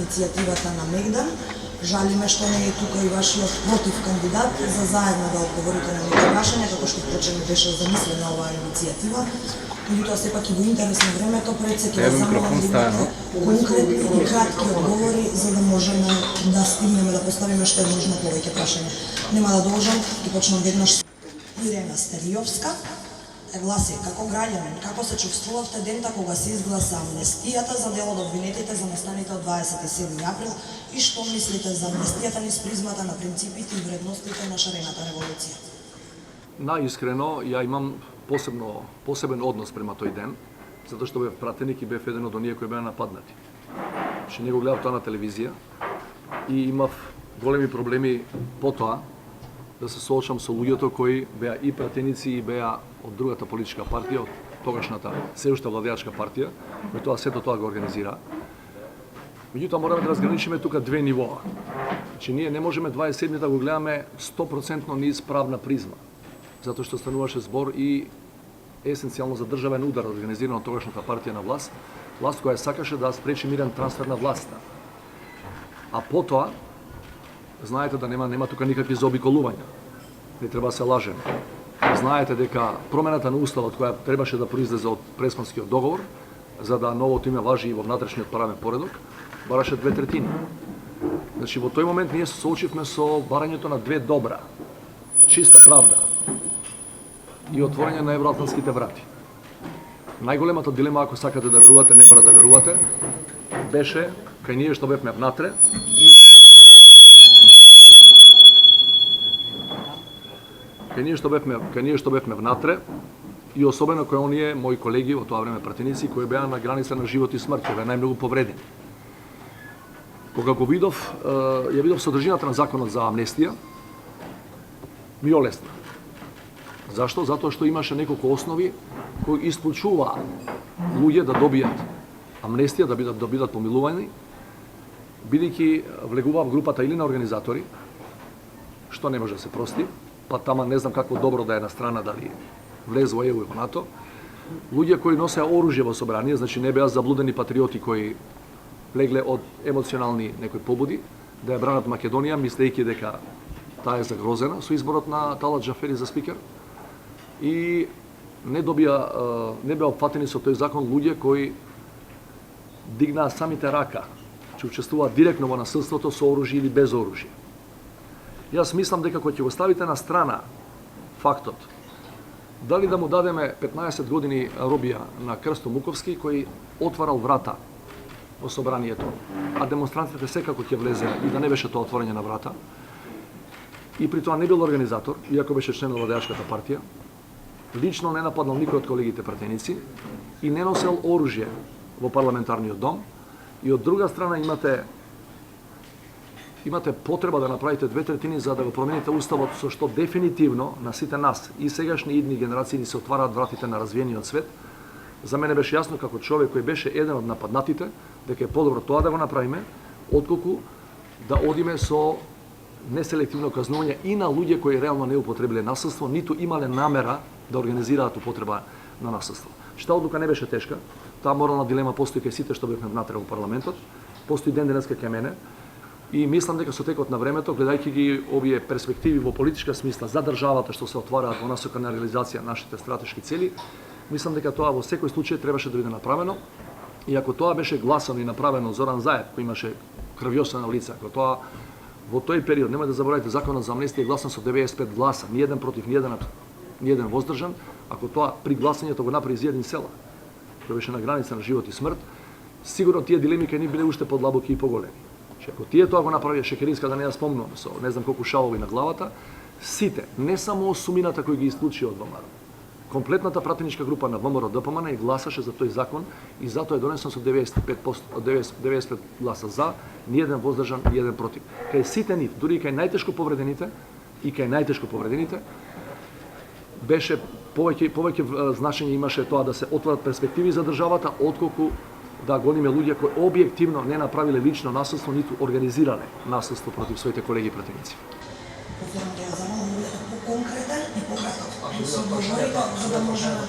иницијативата на Мегдан. Жалиме што не е тука и вашиот против кандидат за заедно да одговорите на некои прашања, како што впрочем беше замислена оваа иницијатива. Меѓутоа, сепак и во интерес на времето, пред се ќе замолам да имате конкретни и кратки одговори, за да можеме да стигнеме да поставиме што е можно повеќе прашања. Нема да должам, ќе почнам веднаш. Ирена Стериовска гласи: како граѓанин, како се чувствувавте дента кога се изгласа амнестијата за дел од обвинетите за настаните од 27 април и што мислите за амнестијата низ призмата на принципите и вредностите на шарената револуција? Наискрено, ја имам посебен однос према тој ден, затоа што бев пратеник и бев еден од оние кои беа нападнати. Што не го гледав тоа на телевизија и имав големи проблеми потоа да се соочам со луѓето кои беа и пратеници и беа од другата политичка партија, од тогашната се уште владеачка партија, кој тоа сето тоа го организира. Меѓутоа мораме да разграничиме тука две нивоа. Значи ние не можеме 27 да го гледаме 100% низ правна призма, затоа што стануваше збор и есенцијално за државен удар организиран од тогашната партија на власт која сакаше да спречи мирен трансфер на власта. А потоа знаете да нема тука никакви заобиколувања. Не треба да се лажеме. Знаете дека промената на уставот која требаше да произлезе од Преспанскиот договор, за да новото име важи и во внатрешниот правен поредок, бараше 2/3. Значи во тој момент ние се соочивме со барањето на две добра, чиста правда и отворање на евроатлантските врати. Најголемата дилема, ако сакате да верувате, не мора да верувате, беше кај ние што бевме внатре и кај ние што бевме внатре и особено кои оние мои колеги во тоа време пратеници кои беа на граница на живот и смрт, кои беа најмногу повредени. Кога го видов, ја видов содржината на законот за амнестија, ми олесна. Зашто? Затоа што имаше неколку основи кои исклучуваа луѓе да добијат амнестија, да бидат помилувани, бидејќи влегуваа в групата или на организатори, што не може да се прости, па тама не знам какво добро да е на страна дали влез во ЕУ и во НАТО, луѓе кои носеа оружје во собрание, значи не беа заблудени патриоти кои легле од емоционални некои побуди, да ја бранат Македонија, мислејќи дека таа е загрозена со изборот на Талат Джафери за спикер, и не беа опфатени со тој закон луѓе кои дигнаа самите рака, че учествуваат директно во насилството со оружје или без оружје. Јас мислам дека кога ќе го ставите на страна фактот дали да му дадеме 15 години робија на Крсто Муковски кој отварал врата во собранието, а демонстрантите секако ќе влезе и да не беше тоа отворање на врата, и при тоа не бил организатор, иако беше член на владеачката партија, лично не нападнал никој од колегите пратеници и не носел оружје во парламентарниот дом, и од друга страна имате потреба да направите 2/3 за да го промените уставот, со што дефинитивно на сите нас и сегашни и идни генерации ни се отвараат вратите на развиениот свет. За мене беше јасно како човек кој беше еден од нападнатите дека е подобро тоа да го направиме, отколку да одиме со неселективно казнување и на луѓе кои реално не употребиле насилство, ниту имале намера да организираат употреба на насилство. Што одлука не беше тешка, таа морална дилема постои кај сите што бевме внатре во парламентот, постои ден денеска кај мене, и мислам дека со текот на времето, гледајќи ги овие перспективи во политичка смисла за државата што се отвараат во насока на реализација на нашите стратешки цели, мислам дека тоа во секој случај требаше да биде направено. И ако тоа беше гласано и направено Зоран Заев, кој имаше крвјосана лица, ако тоа во тој период, нема да заборавите, законот за амнестија е гласан со 95 гласа, ни еден против, ни еден воздржан, ако тоа при гласањето го направи Зијадин Села, кој беше на граница на живот и смрт, сигурно тие дилеми кај ни биле уште подлабоки и поголеми. Ако тие тоа го направија, Шекеринска да не ја спомнувам со не знам колку шалови на главата, сите, не само осумината кои ги исклучи од ВМРО, комплетната пратеничка група на ВМРО ДПМН и гласаше за тој закон и затоа е донесен со 95 гласа за, ни еден воздржан, ни еден против. Кај сите нив, дури и кај најтешко повредените, беше повеќе значење имаше тоа да се отворат перспективи за државата, отколку да гониме луѓе кои објективно не направиле лично насилство, ниту организирале насилство против своите колеги и пратеници. Конкретен и пократок. Со одговорите, за да може да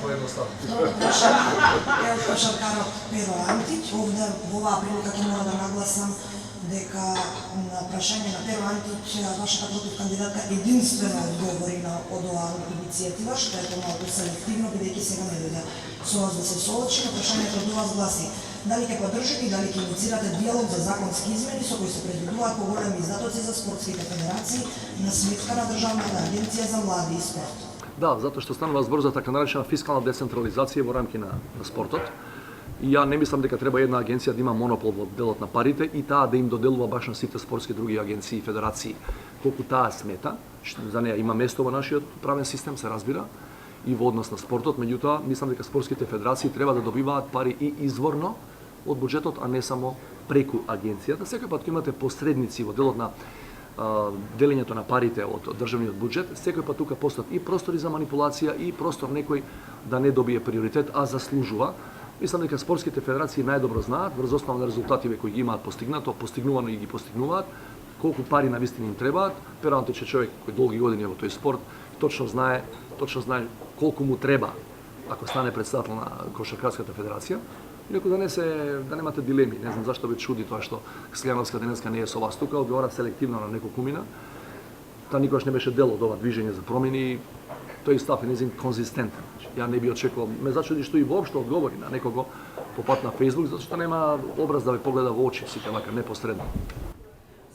Каро Перо Антич, овде во оваа прилика ќе мора да нагласам прашање на Перо Антич, вашата против кандидатка единствено одговори на оваа иницијатива, што е помалку селективно, бидејќи сега не дојде со вас да се соочи. Прашањето до вас гласи: дали ќе поддржите и дали ќе инициирате диалог за законски измени со кои се предвидуваат поголеми издатоци за спортските федерации на сметка на Државната агенција за млади и спорт? Да, затоа што станува збор за така наречена фискална децентрализација во рамки на спортот. И ја не мислам дека треба една агенција да има монопол во делот на парите и таа да им доделува баш на сите спортски други агенции и федерации колку таа смета, што за неа има место во нашиот правен систем, се разбира, и во однос на спортот. Меѓутоа, мислам дека спортските федерации треба да добиваат пари и изворно од буџетот, а не само преку агенцијата. Секој пат кога имате посредници во делот на делењето на парите од државниот буџет, секој пат тука постојат и простори за манипулација и простор некој да не добие приоритет, а заслужува. Мислам дека спортските федерации најдобро знаат врз основа на резултативе кои ги имаат постигнувано и ги постигнуваат, колку пари навистина им требаат. Перо Антич е човек кој долги години е во тој спорт, точно знае колку му треба ако стане председател на Кошаркарската федерација. Инаку да немате дилеми, не знам зашто ве чуди тоа што Слјановска денеска не е со вас тука, одговара селективно на неколку мина. Таа никогаш не беше дел од ова движење за промени. Тој став е незин конзистентен. Ја не би очекувал, ме зачуди што и воопшто одговори на некого по пат на Facebook, затоа што нема образ да ве погледа во очи, сите вака непосредно.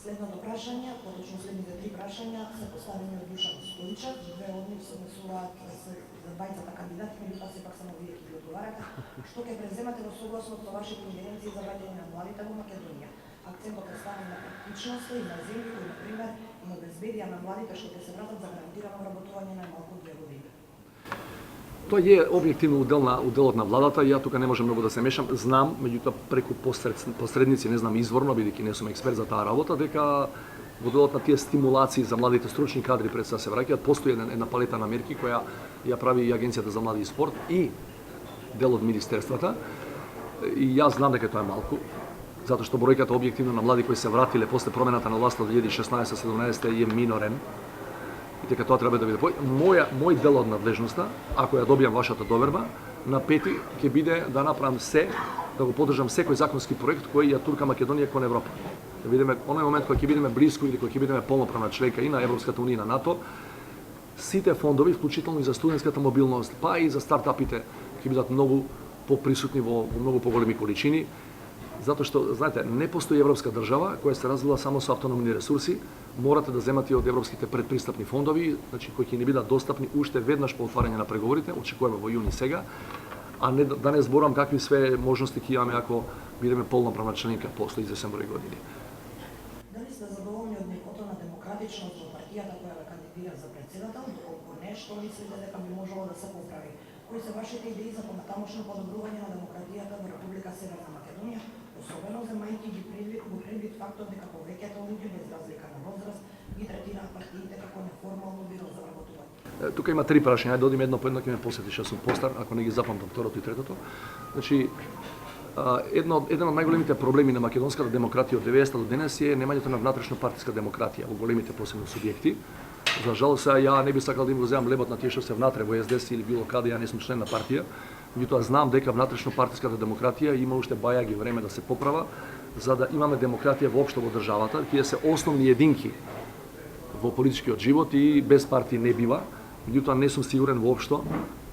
Следното прашање, поточно следните три прашања се поставени од Душан Стојчев, две од нив се однесуваат за двајцата кандидати, меѓутоа сепак само вие ќе ги одговарате. Што ќе преземате во согласност со вашите ингеренции за враќање на младите во Македонија? Акцентот е ставен на практичноста и на земји кои, например, им обезбедија на младите што ќе се вратат за гарантирано работување најмалку 2 години. Тоа е објективно уделот на владата, ја тука не можам многу да се мешам. Знам, меѓутоа преку посредници, не знам изворно, бидејќи не сум експерт за таа работа, дека во делот на тие стимулации за младите стручни кадри пред да се враќаат, постои една палета на мерки која ја прави и Агенцијата за млади и спорт и дел од министерствата. И јас знам дека тоа е малку, затоа што бројката објективно на млади кои се вратиле после промената на власта од 2016-17 е минорен. И дека тоа треба да биде мој дел од надлежноста, ако ја добијам вашата доверба, на 5 ќе биде да направам се, да го поддржам секој законски проект кој ја турка Македонија кон Европа. Да видиме оној момент кога ќе бидеме блиску или кога ќе бидеме полноправна членка и на Европската унија и на НАТО, сите фондови, вклучително и за студентската мобилност, па и за стартапите, ќе бидат многу поприсутни во многу поголеми количини. Затоа што, знаете, не постои европска држава која се развила само со автономни ресурси, морате да земате од европските предпристапни фондови, значи кои ќе ни бидат достапни уште веднаш по отварање на преговорите, очекуваме во јуни сега, а не да не зборувам какви све можности ќе имаме ако бидеме полноправна членка после извесен број години. Дали сте задоволни од нивото на демократичност во партијата која ве кандидира за председател, доколку не, што мислите дека би можело да се поправи? Кои се вашите идеи за понатамошно подобрување на демократијата во Република Северна Македонија, особено земајќи ги предвид фактот дека повеќето луѓе без разлика на возраст ги третираат партиите како неформално биро за работување? Тука има три прашања, ајде одиме едно по едно, ќе ме посетиш, јас сум постар, ако не ги запамтам второто и третото. Значи, еден од најголемите проблеми на македонската демократија од 90-та до денес е немањето на внатрешно партиска демократија во големите посебно субјекти. За жал се ја не би сакал да им го земам лебот на тие што се внатре во СДС или било каде, ја не сум член на партија. Меѓутоа знам дека внатрешно партиската демократија има уште бајаги време да се поправа, за да имаме демократија воопшто во државата, тие се основни единки во политичкиот живот и без партии не бива. Меѓутоа не сум сигурен воопшто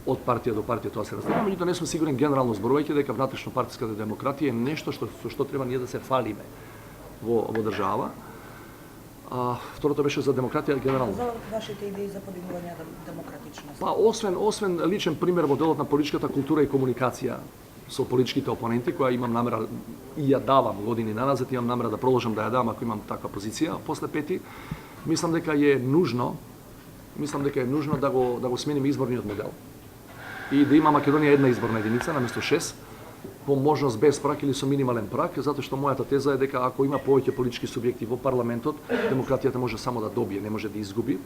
од партија до партија тоа се разлика, меѓутоа не сум сигурен генерално зборувајќи дека внатрешно партиската демократија е нешто што треба ние да се фалиме во држава. Второто беше за демократија генерално. За вашите идеи за подигнување на демократичност. Па освен личен пример во делот на политичката култура и комуникација со политичките опоненти, која имам намера и ја давам години наназад, имам намера да продолжам да ја давам ако имам таква позиција после 5. Мислам дека е нужно да го смениме изборниот модел. И да има Македонија една изборна единица наместо 6, по можност без прак или со минимален прак, затоа што мојата теза е дека ако има повеќе политички субјекти во парламентот, демократијата може само да добие, не може да изгуби.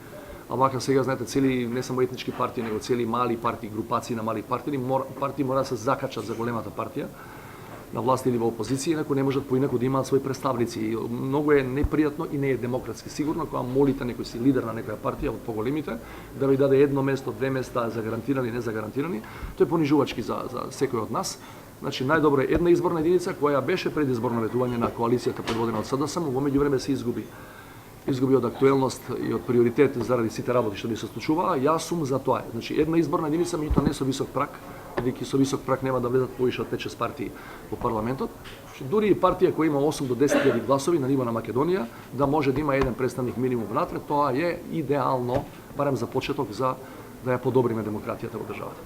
А вака сега, знаете, цели не само етнички партии, него цели мали партии, групации на мали партии мора да се закачат за големата партија на власт или во опозиција, инаку не можат поинаку да имаат своји представници. Многу е непријатно и не е демократски сигурно кога молите некој си лидер на некоја партија од поголемите да ви даде едно место, две места загарантирани, не загарантирани. Тоа е понижувачки за секој од нас. Значи најдобро е една изборна единица која беше предизборно ветување на коалицијата предводена од СДСМ, во меѓувреме се изгуби изгуби од актуелност и од приоритет заради сите работи што би се случуваа, јас сум за тоа. Значи една изборна единица, меѓутоа не со висок праг, бидејќи со висок праг нема да влезат повише од 5-6 партии во парламентот. Дури и партија која има 8 до 10.000 гласови на ниво на Македонија, да може да има еден представник минимум внатре, тоа е идеално, барем за почеток, за да ја подобриме демократијата во државата.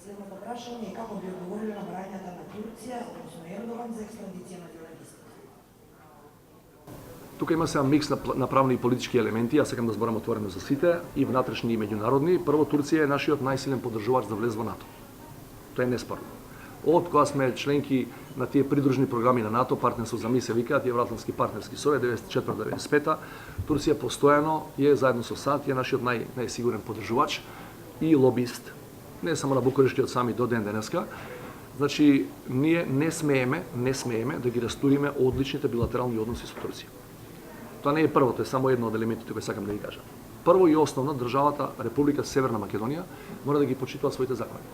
Следното прашање е како би одговориле на брањата на Турција, односно Ердоган, за екстрадиција на журналистите? Тука има сега микс на правни и политички елементи, јас сакам да зборам отворено за сите, и внатрешни и меѓународни. Прво, Турција е нашиот најсилен поддржувач за влез во НАТО. Тоа е неспорно. Од кога сме членки на тие придружни програми на НАТО, партнерство за ми се викаат, Евроатлантски партнерски совет 94-95, Турција постојано е заедно со САД, е нашиот најсигурен поддржувач и лобист, не само на Букурешти од сами до ден денеска. Значи, ние не смееме да ги растуриме одличните билатерални односи со Турција. Тоа не е првото, е само едно од елементите кои сакам да ги кажам. Прво и основно, државата Република Северна Македонија мора да ги почитува своите закони.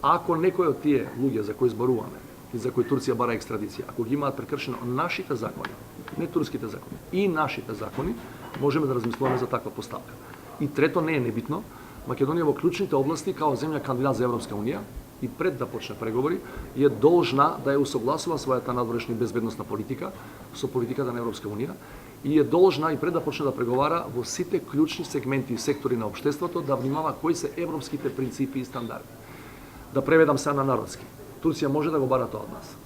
Ако некој од тие луѓе за кои зборуваме и за кои Турција бара екстрадиција, ако ги имаат прекршено нашите закони, не турските закони, и нашите закони, можеме да размислуваме за таква поставка. И трето, не е небитно, Македонија во клучните области, као земја кандидат за Европска унија, и пред да почне преговори, е должна да ја усогласува својата надворешна и безбедносна политика со политиката на Европска унија и е должна и пред да почне да преговара во сите клучни сегменти и сектори на општеството да внимава кои се европските принципи и стандарди. Да преведам се на народски. Турција може да го бара тоа од нас.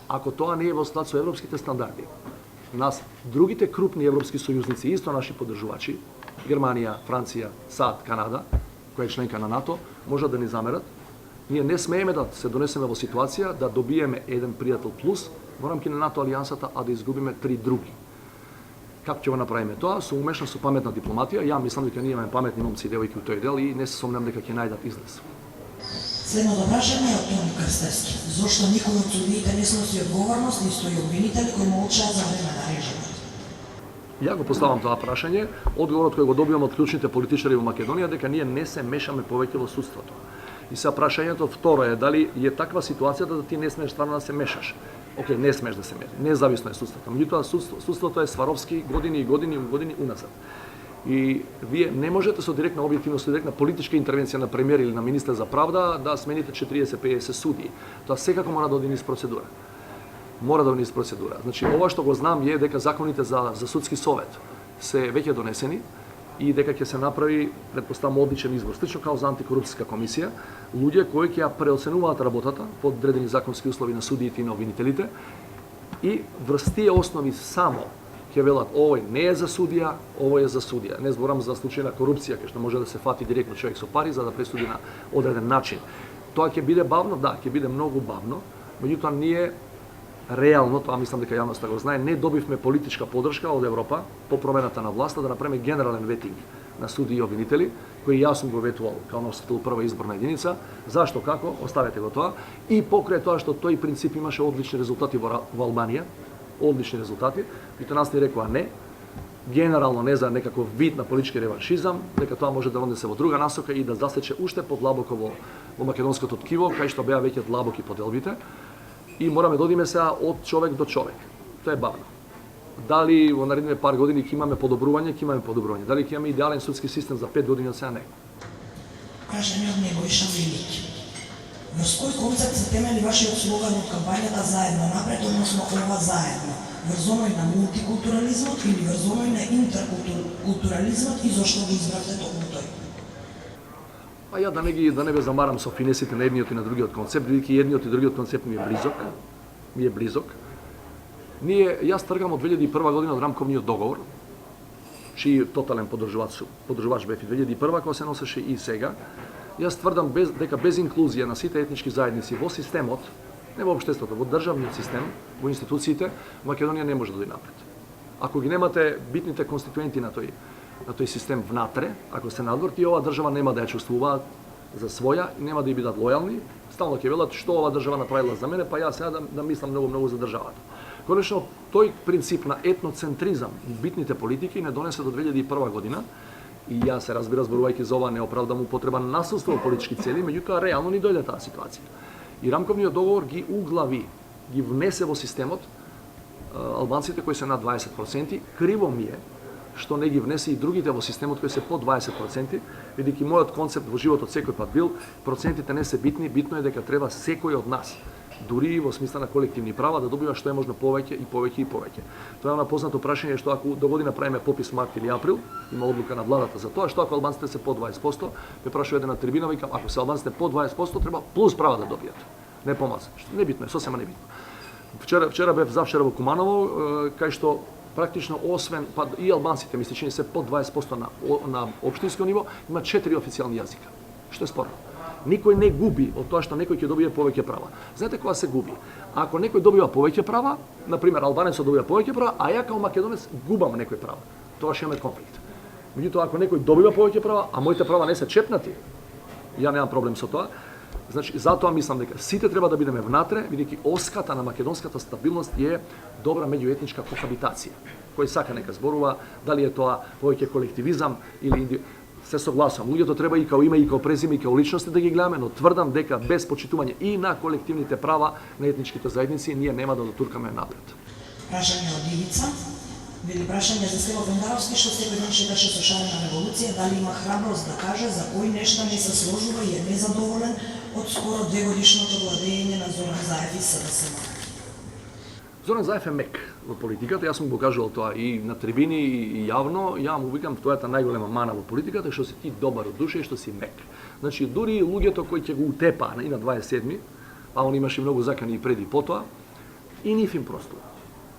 Ако тоа не е во склад со европските стандарди, нас другите крупни европски сојузници, исто наши поддржувачи, Германија, Франција, САД, Канада, која е членка на НАТО, можат да ни замерат. Ние не смееме да се донесеме во ситуација да добиеме еден пријател плюс во рамки на НАТО алијансата, а да изгубиме 3 други. Како ќе го направиме тоа? Со умешна, со паметна дипломатија. Ја мислам дека ние имаме паметни момци и девојки во тој дел и не се сомнам дека ќе најдат излез. Следното прашање е од Тони Крстевски. Зошто никој од судиите не сноси одговорност, нисто и обвинители кои молчаат за време на режимот? Ја го поставам тоа прашање, одговорот кој го добивам од клучните политичари во Македонија дека ние не се мешаме повеќе во судството. И сега прашањето второ е дали е таква ситуацијата да ти не смееш стварно да се мешаш. Океј, не смееш да се мешаш. Независно е судството. Меѓутоа судството е сваровски години и години уназад. И вие не можете со директна објективност, со директна политичка интервенција на премиер или на министер за правда да смените 40-50 судии. Тоа секако мора да оди низ процедура. Мора да оди низ процедура. Значи, ова што го знам е дека законите за судски совет се веќе донесени и дека ќе се направи, предпоставам, одличен избор, слично као за антикорупцијска комисија, луѓе кои ќе ја преоценуваат работата под одредени законски услови на судиите и на обвинителите и врз тие основи само ќе велат овој не е за судија, овој е за судија. Не зборам за случај на корупција, кај што може да се фати директно човек со пари за да пресуди на одреден начин. Тоа ќе биде бавно, да, ќе биде многу бавно, меѓутоа ние реално, тоа мислам дека јавноста го знае, не добивме политичка поддршка од Европа по промената на власта да направиме генерален ветинг на суди и обвинители, кој јас сум го ветувал као носител прва изборна единица. Зашто, како? Оставете го тоа. И покрај тоа што тој принцип имаше одлични резултати во Албанија, одлични резултати, и тоа нас ни рекоа не, генерално не за некаков вид на политички реваншизам, дека тоа може да однесе во друга насока и да засече уште подлабоко во македонското ткиво, кај што беа веќе длабоки поделбите. И мораме да одиме сега од човек до човек. Тоа е бавно. Дали во наредните пар години ќе имаме подобрување, ќе имаме подобрување. Дали ќе имаме идеален судски систем за 5 години од сега, не. Прашање од Nebojša Велики. Врз кој концепт се темели вашиот слоган од кампањата Заедно напред, односно ова заедно? Врз оној на мултикултурализмот или врз оној на интеркултурализмот и зошто го избравте токму тој? А ја да не ве замарам со финесите на едниот и на другиот концепт, бидејќи едниот и другиот концепт ми е близок. Јас тргам од 2001 година од рамковниот договор, чиј тотален поддржувач бев и 2001 кога се носеше и сега. Јас тврдам дека без инклузија на сите етнички заедници во системот, не во општеството, во државниот систем, во институциите, Македонија не може да оди напред. Ако ги немате битните конституенти на тој систем внатре, ако се надвор, тие ова држава нема да ја чувствуваат за своја и нема да ја бидат лојални, стално ќе велат што ова држава направила за мене, па јас сега да мислам многу за државата. Конечно, тој принцип на етноцентризам и битните политики не донесе до 2001 година и јас се разбира зборувајќи за ова неоправдано употреба на насилство во политички цели, меѓутоа реално ни дојде таа ситуација. И рамковниот договор ги углави, ги внесе во системот албанците кои се над 20%, криво ми е што не ги внесе и другите во системот кои се по 20%, бидејќи мојот концепт во животот секој пат бил, процентите не се битни, битно е дека треба секој од нас, дури и во смисла на колективни права, да добива што е можно повеќе и повеќе и повеќе. Тоа е на познато прашање што ако до година правиме попис март или април, има одлука на владата за тоа, што ако албанците се по 20%, ме прашува еден на трибина, викам, ако се албанците по 20%, треба плюс права да добијат. Не помалку. Небитно е, сосема небитно. Вчера бев завчера во Куманово, кај што практично освен и албанците мисли че се под 20% на општинско ниво, има 4 официјални јазика. Што е спорно. Никој не губи од тоа што некој ќе добие повеќе права. Знаете кога се губи? Ако некој добива повеќе права, на пример албанецот добива повеќе права, а ја како македонец губам некој права. Тоа ќе имаме конфликт. Меѓутоа ако некој добива повеќе права, а моите права не се чепнати, ја немам проблем со тоа. Значи, затоа мислам дека сите треба да бидеме внатре, бидејќи оската на македонската стабилност е добра меѓуетничка кохабитација. Кој сака нека зборува, дали е тоа повеќе колективизам или се согласувам. Луѓето треба и као име и као презиме и као личности да ги гледаме, но тврдам дека без почитување и на колективните права на етничките заедници ние нема да дотуркаме напред. Прашање од Ивица. Вели прашање за Стево Пендаровски, што секој ден читаше со шарена револуција, дали има храброст да каже за кои нешта не се сложува и е незадоволен од скоро 2-годишното владење на Зоран Заев и СДСМ. Зоран Заев е мек во политиката, јас сум го кажувал тоа и на трибини и јавно, ја му викам тоа е најголема мана во политиката, што си ти добар од душа и што си мек. Значи, дури луѓето кои ќе го утепаа и на 27-ми, а он имаше многу закани и преди потоа, и нив им простува.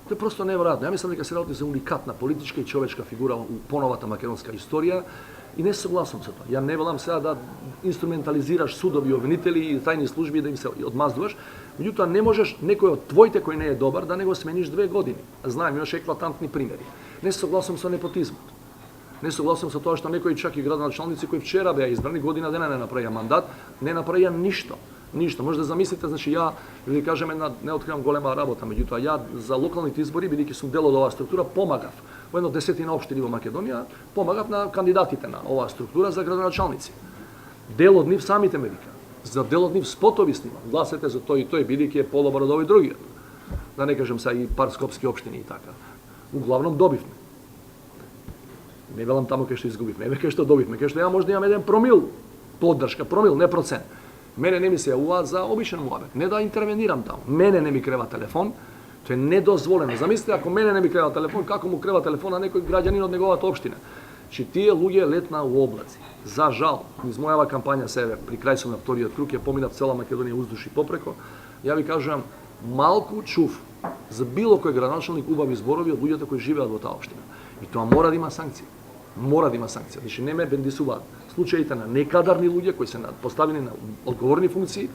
Тоа е просто неверојатно. Ја мислам дека се работи за уникатна политичка и човечка фигура во поновата македонска историја и не се согласувам со тоа. Ја не велам сега да инструментализираш судови, обвинители и тајни служби да им се одмаздуваш, меѓутоа не можеш некој од твоите кој не е добар да не го смениш 2 години. Знаем, имаше еклатантни примери. Не се согласувам со непотизмот. Не се согласувам со тоа што некои чак и градоначалници кои вчера беа избрани година дена не направија мандат, не направија ништо. Ништо. Може да замислите, значи ја, да кажеме, не откривам голема работа, меѓутоа ја за локалните избори, бидејќи сум дел од оваа структура, помагав во едно 10 општини во Македонија, помагав на кандидатите на оваа структура за градоначалници. Дел од нив самите ме вика. За дел од нив спотови снимам. Гласете за тој и тој, бидејќи е подобар од овој другиот. Да не кажем сега и пар скопски општини и така. Углавном добивме. Не велам таму кај што изгубивме, еве кај што добивме, кај што ја може да имам 1 промил поддршка, промил, не процент. Мене не ми се јавуваат за обичен муабет, не да интервенирам таму. Мене не ми крева телефон, тоа е недозволено. Замислите, ако мене не ми крева телефон, како му крева телефон на некој граѓанин од неговата општина? Че тие луѓе летна у облаци. За жал, низ мојава кампања себе, при крај сум на вториот круг, ја поминав цела Македонија уздуш и попреко, ја ви кажувам, малку чув за било кој градоначалник убави зборови од луѓето кои живеат во таа општина. И тоа мора да има санкција. Мора да има санкција. Значи не ме бендисуваат случаите на некадарни луѓе кои се поставени на одговорни функции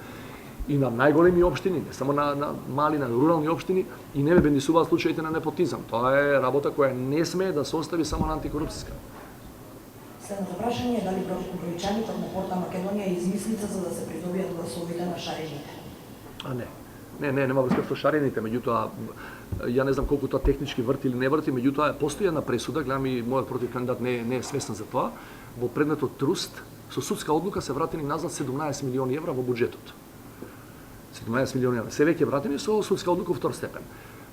и на најголеми општини, не само на мали, на рурални општини, и не ме бендисуваат случаите на непотизам. Тоа е работа која не смее да се остави само на антикорупцијска. Следното прашање е дали бројчаните на порта Македонија е измислица за да се придобијат гласовите на шарените? А не. Нема врска со шарените, меѓутоа ја не знам колку тоа технички врти или не врти, меѓутоа постои една пресуда, гледам и мојот противкандидат не е свесен за тоа, во предметот Труст, со судска одлука се вратени назад 17 милиони евра во буџетот. 17 милиони евра. Се веќе вратени со судска одлука втор степен.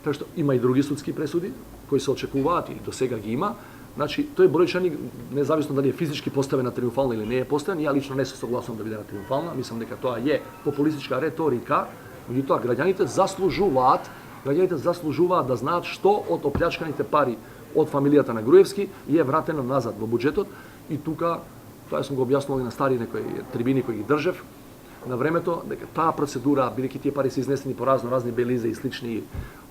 Така што има и други судски пресуди кои се очекуваат и до сега ги има. Значи, тој бројчаник, независно дали е физички поставен на триумфална или не е поставен, ја лично не се согласувам да биде на триумфална, мислам дека тоа е популистичка реторика, меѓутоа граѓаните заслужуваат да знаат што од оплячканите пари од фамилијата на Груевски е вратено назад во буџетот и тука, тоа сум го објаснувал и на стари некои трибини кои ги држев, на времето, дека таа процедура, бидејќи тие пари се изнесени по разни Белизе и слични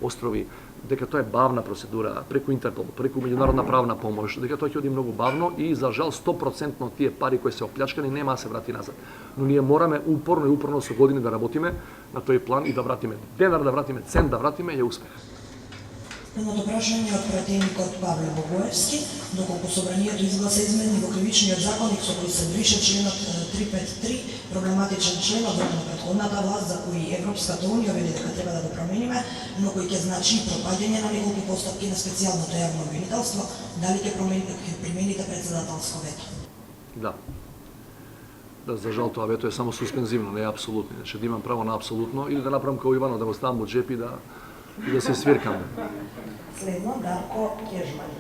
острови, дека тоа е бавна процедура, преку Интерпол, преку меѓународна правна помош, дека тоа ќе оди многу бавно и за жал 100% од тие пари кои се оплячкани нема да се врати назад. Но ние мораме упорно со години да работиме на тој план и да вратиме денар, да вратиме цент, да вратиме е успех. Следното прашање од пратеникот Павле Богоевски, доколку собранието изгласа измени во кривичниот законник со кој се брише членот 353, проблематичен член од претходната власт за кој Европската унија вели дека треба да го промениме, но кој ќе значи пропаѓање на неколку постапки на специјалното јавно обвинителство, дали ќе примените председателско вето? Да. За жал тоа вето е само суспензивно, не е апсолутно. Значи да имам право на апсолутно или да направам како Ивано, да го ставам во джеп и да и да се свиркаме. Следно, Дарко Кежман.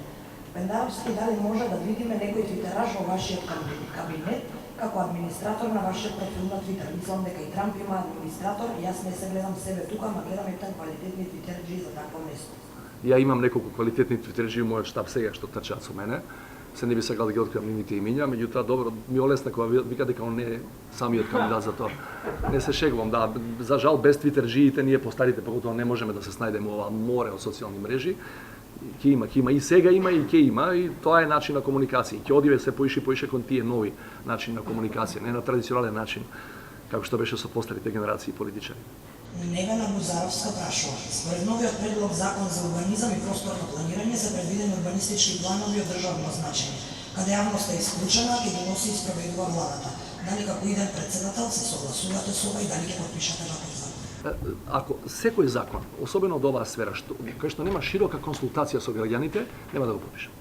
Пендаровски, дали може да видиме некој твитераж во вашиот кабинет како администратор на вашиот профил на Твитер? Мислам дека и Трамп има администратор, јас не се гледам себе тука, ма гледам ете квалитетни твитерџи за такво место. Ја имам неколку квалитетни твитерџи во мојот штаб сега што трчаат со мене. Се не би сакал да ги откривам нивните имиња, меѓутоа добро ми олесна кога вика дека он не е самиот кандидат за тоа. Не се шегувам, да, за жал без твитерџиите ние постарите поготово не можеме да се снајдеме ова море од социјални мрежи. Ќе има и сега има и ќе има и тоа е начин на комуникација. Ќе одиве се поише кон тие нови начин на комуникација, не на традиционален начин како што беше со постарите генерации политичари. Невена Бузаровска прашува: според новиот предлог закон за урбанизам и просторно планирање се предвидени урбанистички планови од државно значење, каде јавноста е исклучена, ќе ги носи и спроведува владата. Дали како иден председател се согласувате со ова и дали ќе подпишате ваков закон? Ако секој закон, особено од оваа сфера, кај што нема широка консултација со граѓаните, нема да го подпишам.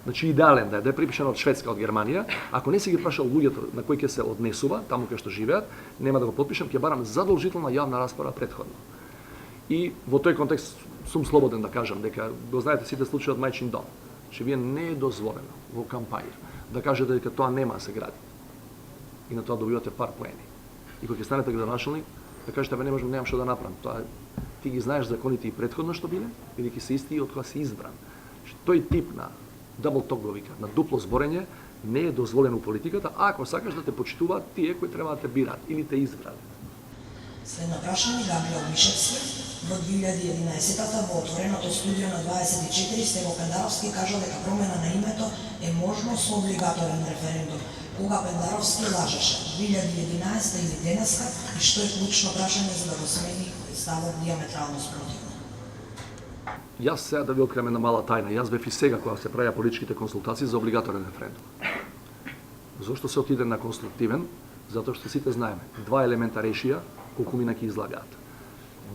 Значи идеален да е припишан од Шведска, од Германија, ако не си ги прашал луѓето на кои ќе се однесува, таму кај што живеат, нема да го подпишам, ќе барам задолжителна јавна расправа претходно. И во тој контекст сум слободен да кажам дека го знаете сите случаи од Мајчин дом, че вие не е дозволено во кампања да кажете дека тоа нема да се гради. И на тоа добивате пар поени. И кога ќе станете градоначелник, да кажете бе немам што да направам. Тоа ти ги знаеш законите и претходно што биле, бидејќи се исти од кога си избран. Тој тип на double talk го вика, на дупло зборење не е дозволено у политиката, а ако сакаш да те почитуваат тие кои треба да те бираат или те избрали. Следно прашање, Габриел Мишевски. Во 2011-та во отвореното студио на 24 Стево Пендаровски кажал дека промена на името е можно со облигаторен референдум. Кога Пендаровски лажеше? 2011 или денеска? И што е клучно прашање за да го смени ставот диаметрално спротивно? Јас сега да ви открием една мала тајна. Јас бев и сега кога се правеа политичките консултации за облигаторен референдум. Зошто се отиде на конструктивен? Затоа што сите знаеме. Два елемента решија колку мина ќе излагаат.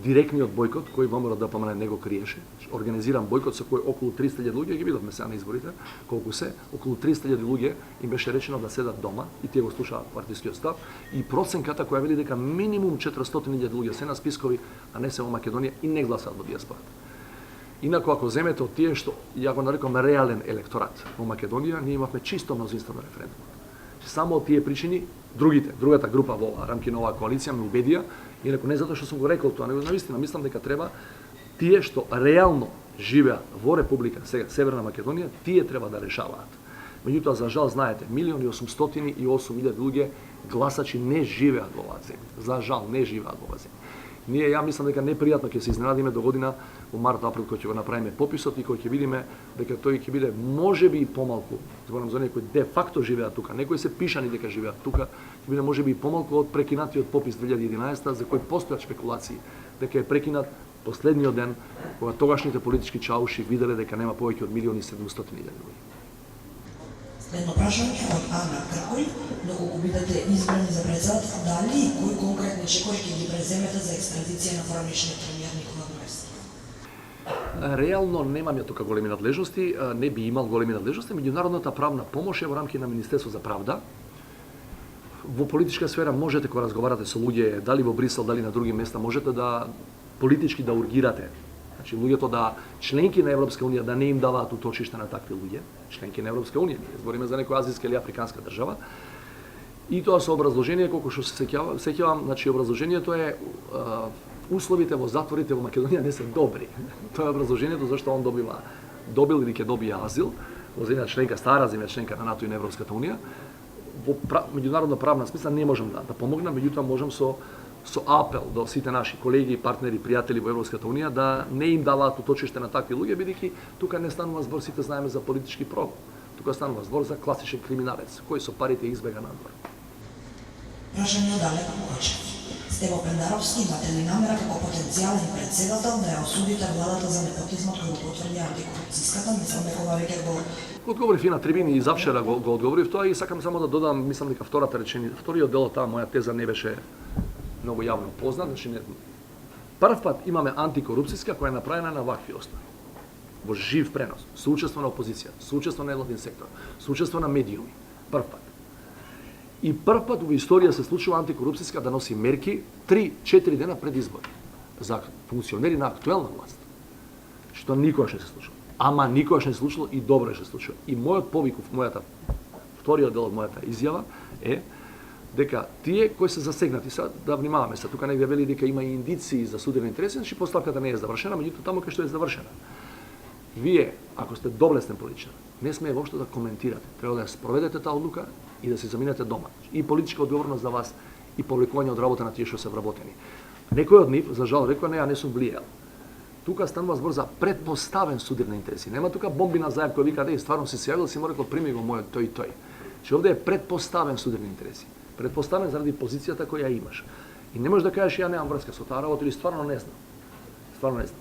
Директниот бојкот, кој ВМРО ДПМН не го криеше, организиран бојкот со кој околу 300.000 луѓе, ги видовме сега на изборите, колку се, околу 300.000 луѓе им беше речено да седат дома и тие го слушаат партискиот став, и проценката која вели дека минимум 400.000 луѓе се на спискови, а не се во Македонија и не гласаат во диаспората. Инаку ако земете од тие што ја го нарекувам реален електорат во Македонија, ние имавме чисто мнозинство на референдумот. Само од тие причини другата група во рамки на оваа коалиција ме убедија, инаку не затоа што сум го рекол тоа, него навистина мислам дека треба тие што реално живеат во Република сега Северна Македонија, тие треба да решаваат. Меѓутоа за жал знаете, 1.808.000 луѓе гласачи не живеат во оваа земја. За жал не живеат во оваа земја. Ние ја мислам дека непријатно ќе се изненадиме до година во март-април кога ќе го направиме пописот и кога ќе видиме дека тој ќе биде можеби и помалку, зборам за некои де факто живеат тука, некои се пишани дека живеат тука, ќе биде можеби и помалку од прекинатиот попис 2011 за кој постојат спекулации дека е прекинат последниот ден кога тогашните политички чауши виделе дека нема повеќе од 1.700.000 луѓе. Следно прашање од Ана Кркој, доколку бидете избрани за председател, дали и кои конкретни чекови ќе ги преземете за екстрадиција на поранишниот премиер Никола Груевски? Реално немам ја тука големи надлежности, не би имал големи надлежности, меѓународната правна помош е во рамки на Министерство за правда. Во политичка сфера можете кога разговарате со луѓе, дали во Брисел, дали на други места, можете да политички да ургирате. Значи луѓето да членки на Европска унија да не им даваат уточиште на такви луѓе, членки на Европска унија, збориме за некоја азијска или африканска држава. И тоа со образложение колку што се сеќавам, значи образложението е условите во затворите во Македонија не се добри. Тоа е образложението зашто он добил или ќе добие азил во земја членка, стара земја членка на НАТО и на Европската унија. Во меѓународна правна смисла не можам да помогнам, меѓутоа можам со апел до сите наши колеги, партнери, пријатели во Европската унија да не им даваат уточиште на такви луѓе, бидејќи тука не станува збор, сите знаеме, за политички прогон. Тука станува збор за класичен криминалец, кој со парите избега надвор. Прашање од Алек Мукачев. Стево Пендаровски, имате ли намера како потенцијален председател да ја осудите владата за непотизмот кој го потврди антикорупцијската? Мислам дека ова веќе го одговорив и на трибини и завчера го одговорив тоа и сакам само да додам, мислам дека вториот дел од таа моја теза не беше многу јавно познат, значи прв пат имаме антикорупцијска која е направена на вакви основи. Во жив пренос, соучество на опозиција, соучество на невладин сектор, соучество на медиуми, прв пат. И прв пат во историја се случува антикорупцијска да носи мерки 3-4 дена пред избори за функционери на актуелна власт. Што никогаш не се случило. Ама никогаш не се случило и добро е се случило. И мојот повиков, вториот дел од мојата изјава е дека тие кои се засегнати, да внимаваме се, тука негде вели дека има и индиции за судебни интереси, значи поставката не е завршена, меѓутоа таму кај што е завршена. Вие, ако сте доблесен политичар, не смее воопшто да коментирате. Треба да ја спроведете таа одлука и да се заминете дома. И политичка одговорност за вас и повлекување од работа на тие што се вработени. Некој од нив, за жал, рекоа не, ја не сум влијал. Тука станува збор за предпоставен судебни интереси. Нема тука бомби на заеб кој вика, стварно си се јавил, си му рекол прими го мојот тој и тој. Че овде е предпоставен судебни интереси. Предпоставен заради позицијата која имаш. И не можеш да кажеш ја немам врска со таа работа или стварно не знам. Стварно не знам.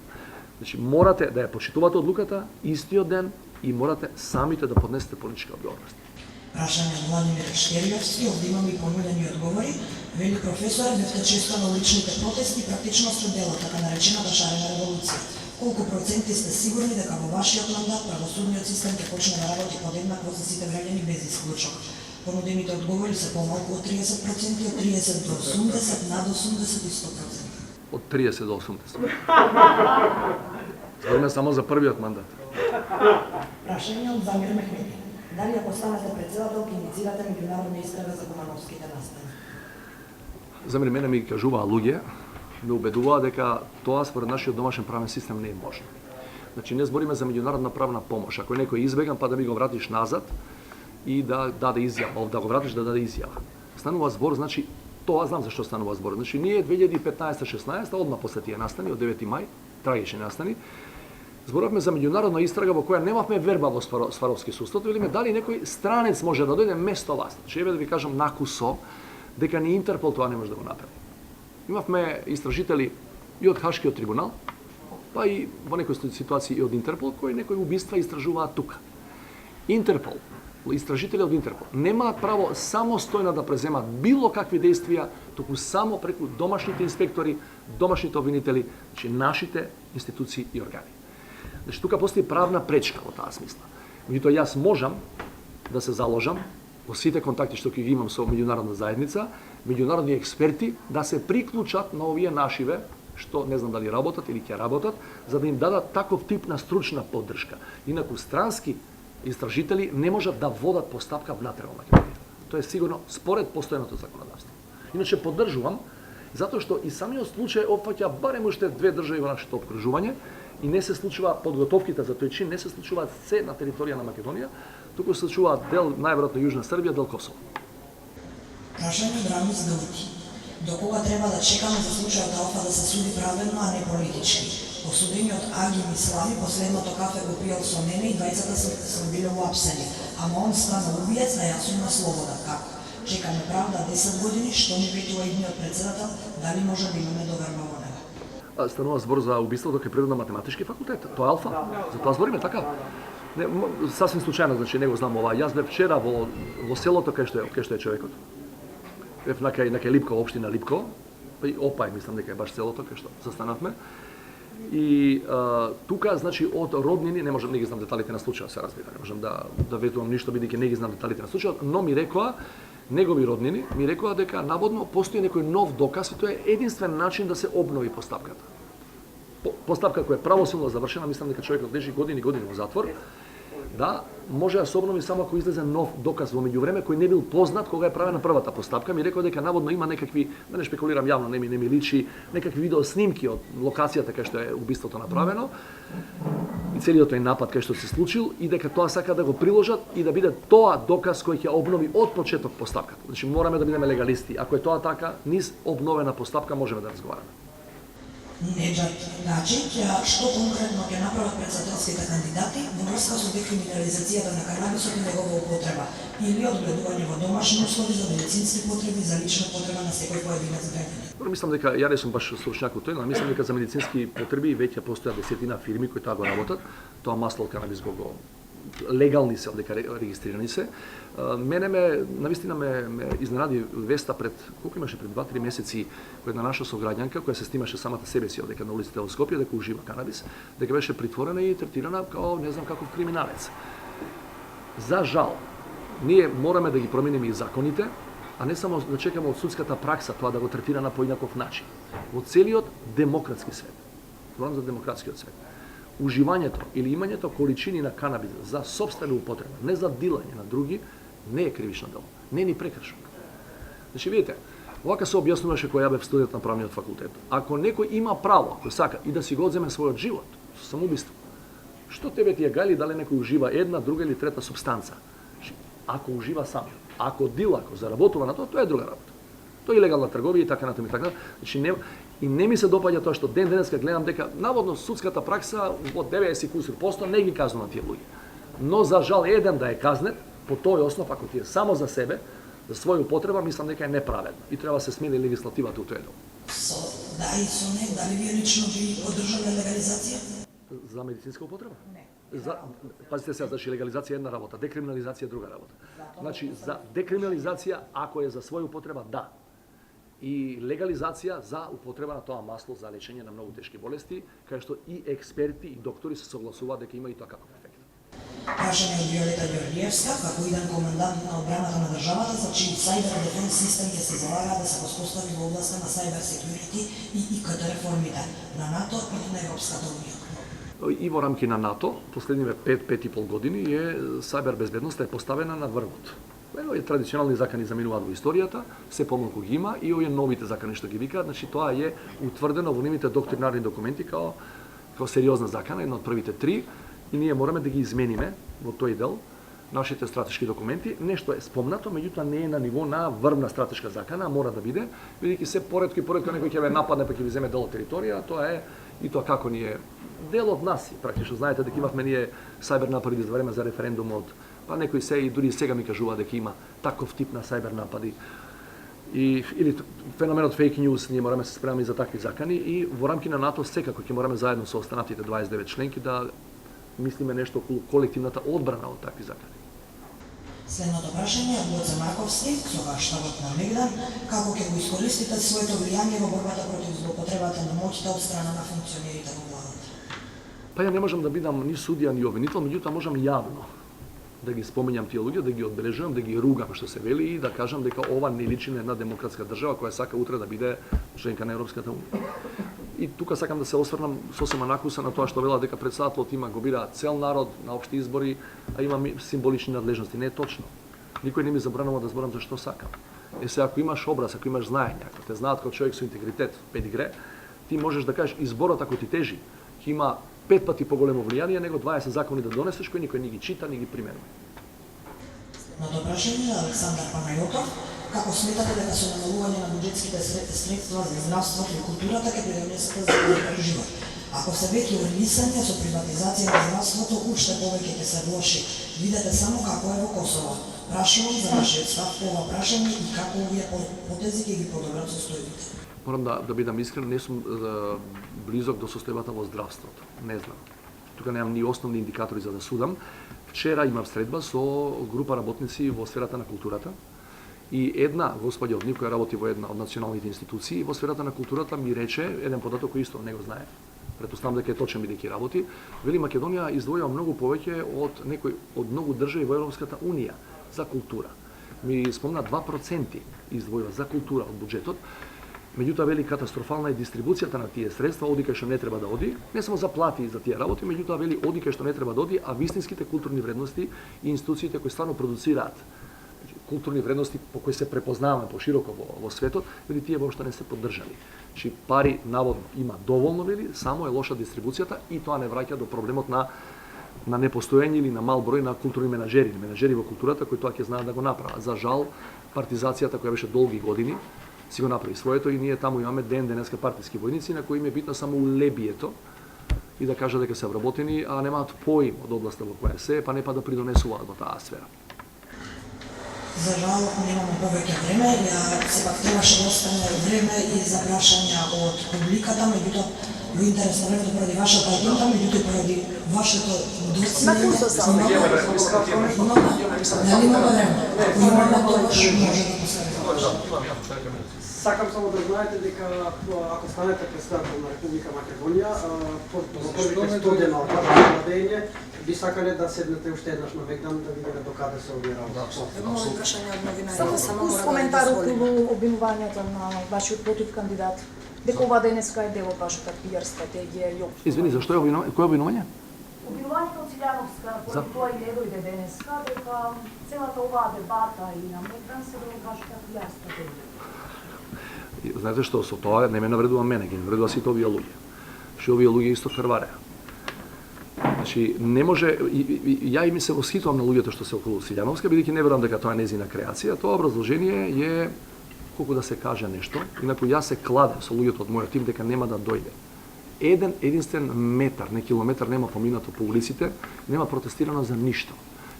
Значи морате да ја почитувате одлуката истиот ден и морате самите да поднесете политичка одговорност. Прашање од Владимир Штериовски, овде имаме и понудени одговори. Вели професорот, бевте често на уличните протести, практично сте дел од така наречената шарена револуција. Колку проценти сте сигурни дека во вашиот мандат правосудниот систем ќе почне да работи подеднакво за сите граѓани без исклучок? Понудените одговори се помалку од 30%, од 30 до 80, над 80 и 100%. Од 30 до 80. Збориме само за првиот мандат. Прашање од Замир Мехмеди. Дали ако станете председател, ќе инициирате меѓународна истрага за Кумановските настани? За мене ми кажуваа луѓе, ме убедуваа дека тоа според нашиот домашен правен систем не е можно. Значи не збориме за меѓународна правна помош. Ако некој избеган па да ми го вратиш назад и да даде изјава, да го вратиш да даде изјава. Станува збор, значи тоа знам зашто станува збор. Значи ние 2015-16 одма после тие настани од 9 мај, трагични настани, зборавме за меѓународна истрага во која немавме верба во Сваровски суд, велиме дали некој странец може да дојде место вас. Значи еве да ви кажам накусо дека ни Интерпол тоа не може да го направи. Имавме истражители и од Хашкиот трибунал, па и во некои ситуации и од Интерпол кои некои убиства истражуваат тука. Интерпол, истражители од Интерпол немаат право самостојно да преземат било какви действија, туку само преку домашните инспектори, домашните обвинители, значи нашите институции и органи. Значи тука постои правна пречка во таа смисла. Меѓутоа јас можам да се заложам во сите контакти што ќе ги имам со меѓународна заедница, меѓународни експерти да се приклучат на овие нашиве што не знам дали работат или ќе работат, за да им дадат таков тип на стручна поддршка. Инаку странски истражители не можат да водат постапка внатре во Македонија. Тоа е сигурно според постојаното законодавство. Иначе поддржувам затоа што и самиот случај опфаќа барем уште две држави во нашето опкружување и не се случува подготовките за тој чин, не се случуваат се на територија на Македонија, туку се случуваат дел најверојатно Јужна Србија, дел Косово. Прашање од Рамис Даути. До кога треба да чекаме за случајот Алфа да се суди праведно, а не политички? Осудениот Агим Ислами последното кафе го пиел со мене и двајцата сме биле уапсени, ама он стана убиец, а јас сум на слобода. Како? Чекаме правда 10 години, што ни ветува идниот председател, дали може да имаме доверба во него? Станува збор за убиството кај природно-математички факултет. Тоа е Алфа. За тоа збориме така. Не, сасвим случајно, значи не го знам ова. Јас бев вчера во селото кај што е човекот. Бев на кај Липково, општина Липково. И Опај, мислам дека е баш селото кај што застанавме. И тука, значи, од роднини, не можам, не ги знам деталите на случајот, се разбира, не можам да ветувам ништо, бидејќи не ги знам деталите на случајот, но ми рекоа, негови роднини, ми рекоа дека наводно постои некој нов доказ и тоа е единствен начин да се обнови постапката. Постапка која е правосилно завршена, мислам дека човекот лежи години во затвор, да, може да се обнови само ако излезе нов доказ во меѓувреме кој не бил познат кога е правена првата постапка. Ми рекоа дека наводно има некакви, да не шпекулирам јавно, не ми личи, некакви видео снимки од локацијата кај што е убиството направено и целиот тој напад кај што се случил и дека тоа сака да го приложат и да биде тоа доказ кој ќе обнови од почеток постапката. Значи мораме да бидеме легалисти. Ако е тоа така, низ обновена постапка можеме да разговараме. Неджат Гаджик, што конкретно ќе направат председателските кандидати во врска со декриминализацијата на канабисот и негова употреба или одгледување во домашни услови за медицински потреби за лична потреба на секој поединец граѓанин? Мислам дека ја не сум баш стручњак во тој, но мислам дека за медицински потреби веќе постојат десетина фирми кои тоа го работат. Тоа масло од канабис го легални се, дека регистрирани се. Мене навистина ме изненади веста пред колку имаше пред 2-3 месеци која една наша сограѓанка која се снимаше самата себе си дека на улиците во Скопје дека ужива канабис, дека беше притворена и третирана како не знам каков криминалец. За жал, ние мораме да ги промениме и законите, а не само да чекаме од судската пракса тоа да го третира на поинаков начин. Во целиот демократски свет. Говорам за демократскиот свет. Уживањето или имањето количини на канабис за сопствена употреба, не за дилање на други, не е кривично дело, не е ни прекршок. Значи, видите, овака се објаснуваше кога ја бев студент на правниот факултет. Ако некој има право, ако сака, и да си го одземе својот живот, со самоубиство, што тебе ти е гали дали некој ужива една, друга или трета субстанца? Ако ужива сам, ако дила, ако заработува на тоа е друга работа. Тоа е илегална трговија и така натаму и така. Значи не ми се допаѓа тоа што денеска гледам дека наводно судската пракса од 90% не ги казнува тие луѓе. Но за жал еден да е казнет по тој основ, ако ти е само за себе, за своја употреба, мислам дека е неправедно и треба да се смени легислативата у тој дел. Да и со не, дали вие лично би поддржале легализација? За медицинска употреба? Не. Пазите сега, значи легализација е една работа, декриминализација е друга работа. Значи за декриминализација ако е за своја употреба, да. И легализација за употреба на тоа масло за лечење на многу тешки болести, кај што и експерти и доктори се согласуваат дека има и тоа каков ефект. Прашање од Виолета Ѓорѓиевска, како иден комендант на одбраната на државата, за чиј Cyber Defense систем ќе се залага да се воспостави во областа на cyber security и ИКТ реформите на НАТО и на Европската унија. И во рамки на НАТО, последниве 5-5,5 години cyber безбедноста е поставена на врвот. Овие традиционални закани заминуваат во историјата, се помалку ги има и овие новите закани што ги викаат, значи тоа е утврдено во нивните доктринарни документи као сериозна закана, една од првите 3, и ние мораме да ги измениме во тој дел нашите стратешки документи. Нешто е спомнато, меѓутоа не е на ниво на врвна стратешка закана, мора да биде, бидејќи се поретко некој ќе ве нападне па ќе ви земе дел од територија, тоа е и тоа како ни е дел од нас, практично. Знаете дека имавме ние сајбер напади за време за референдумот, па некои се и дури сега ми кажува дека има таков тип на сајбер напади. Или феноменот фейк ньюс, ние мораме се спремаме за такви закани и во рамки на НАТО секако ќе мораме заедно со останатите 29 членки да мислиме нешто околу колективната одбрана од такви закани. Следното прашање од Гоце Марковски, со хаштагот на Мегдан, како ќе го искористите своето влијание во борбата против злоупотребата на моќта од страна на функционерите во владата? Па ја не можам да бидам ни судија, ни обвинител, меѓутоа можам јавно да ги спомењам тие луѓе, да ги одбележувам, да ги ругам, што се вели, и да кажам дека ова не личи на една демократска држава која сака утре да биде членка на Европската унија. И тука сакам да се осврнам сосема накуса на тоа што вела дека председателот има го бира цел народ на општи избори, а има символични надлежности. Не е точно. Никој не ми забранува да зборам за што сакам. Се ако имаш образ, ако имаш знаење, ако те знаат како човек со интегритет, педигре, ти можеш да кажеш изборот ако ти тежи, ќе има 5 пати поголемо влијание него 20 закони да донесеш кои никој не ги чита, не ги применува. На прашање на Александар Панајотов, како сметате дека со намалување на буџетските средства за здравството и културата ќе придонесете за подобар живот? Ако се веќе урнисање со приватизација на здравството, уште повеќе ќе се влоши. Видете само како е во Косово. Прашувам за вашиот став по ова прашање и како овие потези ќе ги подобрат состојбите. Морам да бидам искрен, не сум близок до состојбата во здравството. Не знам. Тука немам ни основни индикатори за да судам. Вчера имав средба со група работници во сферата на културата и една господја од нив која работи во една од националните институции во сферата на културата ми рече еден податок кој исто не го знае. Претпоставам дека е точен бидејќи работи. Вели Македонија издвојува многу повеќе од некој од многу држави во Европската унија за култура. Ми спомна 2% издвојува за култура од буџетот. Меѓутоа вели катастрофална е дистрибуцијата на тие средства, оди кај што не треба да оди, не само за плати за тие работи, меѓутоа вели оди кај што не треба да оди, а вистинските културни вредности и институциите кои стварно продуцираат културни вредности по кои се препознаваме пошироко во светот, вели тие воопшто не се поддржани. Значи пари наводно има доволно, вели, само е лоша дистрибуцијата и тоа не враќа до проблемот на непостоење или на мал број на културни менаџери во културата кои тоа ќе знаат да го направат. За жал, партизацијата која беше долги години си го направи своето и ние таму имаме денеска партиски војници на кои им е битно само улебието и да кажа дека се вработени, а немаат поим од областа во која се, па не па да придонесуваат во таа сфера. За жал, немаме повеќе време, сепак требаше да остане време и за прашања од публиката, меѓутоа во интерес на времето поради вашата агента, меѓутоа поради вашето доцнење. Нели имаме време? Ако имаме тогаш може да поставиме. Сакам само да знаете дека ако станете председател на Република Македонија, во првите 100 дена од владење, би сакале да седнете уште еднаш на Мегдан да видите докаде се овие работи. Имаме прашање од новинари. Само коментар околу обвинувањето на вашиот против кандидат. дека ова денеска е дел од вашата PR стратегија и Извини, зашто е обвинување? Кој е обвинување? Обвинувањето од Силјановска, поради тоа и не дојде денеска, дека целата оваа дебата и на Мегдан се дел од вашата PR стратегија. Знаете што, со тоа не ме навредува мене, ги навредува сите овие луѓе. Што овие луѓе исто крвареа. Значи, не може, ја и ми се восхитувам на луѓето што се околу Силјановска, бидејќи не верувам дека тоа е незина креација. Тоа образложение е, колку да се каже нешто, инаку јас се кладем со луѓето од мојот тим дека нема да дојде. Единствен метар, не километар нема поминато по улиците, нема протестирано за ништо.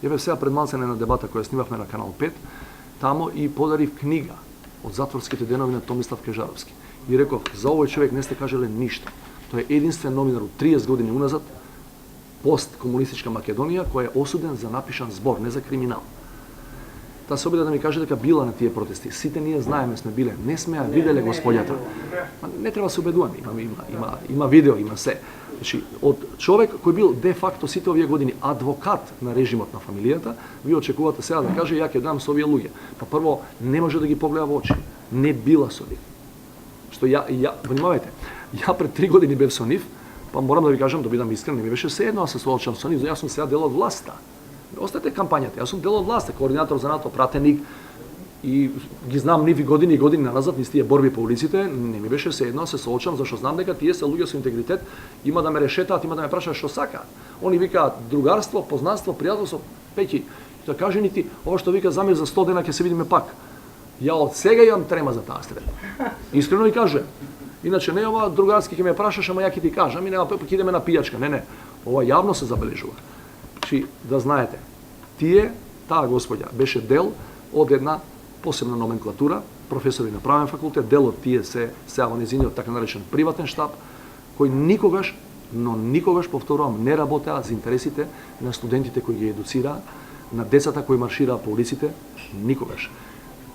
Еве сега пред малце на дебата која снимавме на Канал 5, тамо и подарив книга од затворските денови на Томислав Кежаровски. И реков, за овој човек не сте кажале ништо. Тој е единствен новинар од 30 години уназад, посткомунистичка Македонија, кој е осуден за напишан збор, не за криминал. Та се обида да ми каже дека била на тие протести. Сите ние знаеме, сме биле. Не сме ја виделе господјата. Не треба се убедуваме. Има видео, има се. Значи, од човек кој бил де факто сите овие години адвокат на режимот на фамилијата, вие очекувате сега да каже ја ќе дам со овие луѓе. Па прво не може да ги погледа во очи. Не била со нив. Што внимавајте, ја пред 3 години бев со нив, па морам да ви кажам, да бидам искрен, не ми беше се едно да се соочам со нив, јас сум сега дел од власта. Остате кампањата, јас сум дел од власта, координатор за НАТО, пратеник и ги знам нив и години назад, низ тие борби по улиците, не ми беше се едно да се соочам, зашто знам дека тие се луѓе со интегритет, има да ме решетаат, има да ме прашаат што сакаат. Они викаат другарство, познанство, пријателство, пеќи, да каже ни ти, ова што вика за мене за 100 дена ќе се видиме пак. Ја од сега имам трема за таа среда. Искрено ви кажувам. Иначе не ова другарски ќе ме прашаш, ама ја ќе ти кажам и нема пак идеме на пијачка. Не. Ова јавно се забележува. Значи, да знаете, таа господја беше дел од една посебна номенклатура, професори на правен факултет, дел од тие се во незиниот така наречен приватен штаб, кој никогаш, но никогаш, повторувам, не работеа за интересите на студентите кои ги едуцираа, на децата кои маршираа по улиците, никогаш.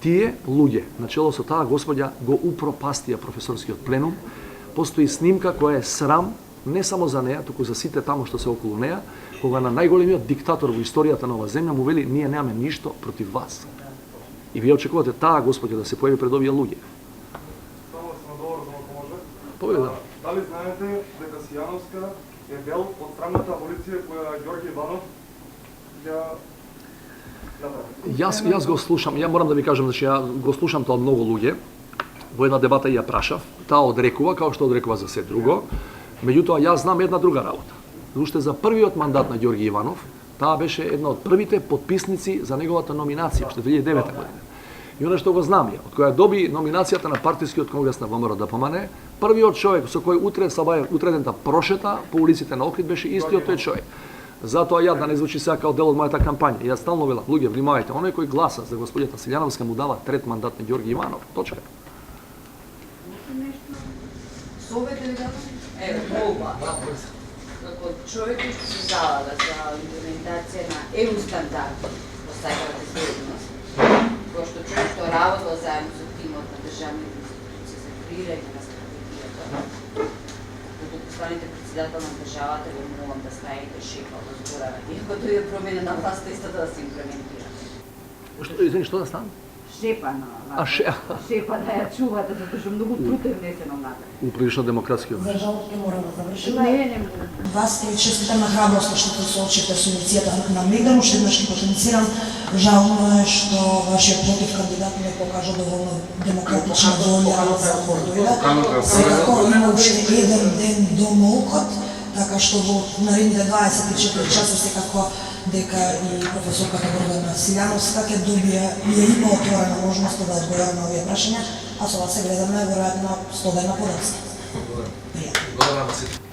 Тие луѓе, начело со таа господја, го упропастија професорскиот пленум. Постои снимка која е срам, не само за неа, туку за сите тамо што се околу неа, кога на најголемиот диктатор во историјата на оваа земја му вели, ние немаме ништо против вас. И вие очекувате таа господја да се појави пред овие луѓе. Само сме добро за ако може. Повеќе да. Дали знаете дека Силјановска е дел од срамната аболиција која Ѓорѓе Иванов ја Јас го слушам, ја морам да ви кажам, значи ја го слушам тоа од многу луѓе. Во една дебата ја прашав, таа одрекува како што одрекува за се друго. Меѓутоа јас знам една друга работа. Уште за првиот мандат на Ѓорѓе Иванов, таа беше една од првите подписници за неговата номинација, уште 2009 година. И она што го знам ја, од која доби номинацијата на партискиот конгрес на ВМРО ДПМН, првиот човек со кој утредента прошета по улиците на Охрид беше истиот тој човек. Затоа ја да не звучи сега као дел од мојата кампања. Јас стално велам, луѓе, внимавајте, оној кој гласа за господјата Силјановска му дава трет мандат на Ѓорѓе Иванов. Точка. Совет или да? Ево, молба. Како човек кој што се залага за имплементација на ЕУ стандарди во сајберната сигурност, кој што човек што работел заедно со тимот на државните институции за креирање на стратегијата, како станете председател на државата, го молам да ставите шефа во зборава, иако тој е променена власта, истата да се имплементира. Извини, што да стане? Шефа на шефа да ја чувате, затоа што многу труд е внесено внатре. Прилично демократски За жал ќе мора да завршиме. Не. Вас ви честитам на храброста што се соочите со иницијата на Мегдан, уште еднаш ќе потенцирам. Жално е што вашиот против кандидат не покажа доволно демократична волја за да дојде. Секако има уште еден ден до молкот, така што во наредните 24 часа секако дека и професорката Гордана Силјановска ќе добие и има отворена можност да одговара на овие прашања, а со вас се гледаме веројатно 100 дена подоцна. Благодарам.